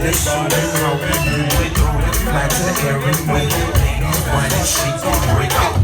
this suit and throw it. We throw the flag to the air and wave it. Ladies want it, she gon' break it.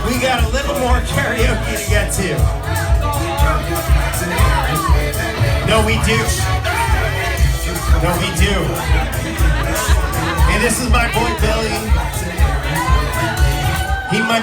We got a little more karaoke to get to. No, we do. No, we do. And this is my boy Billy. He might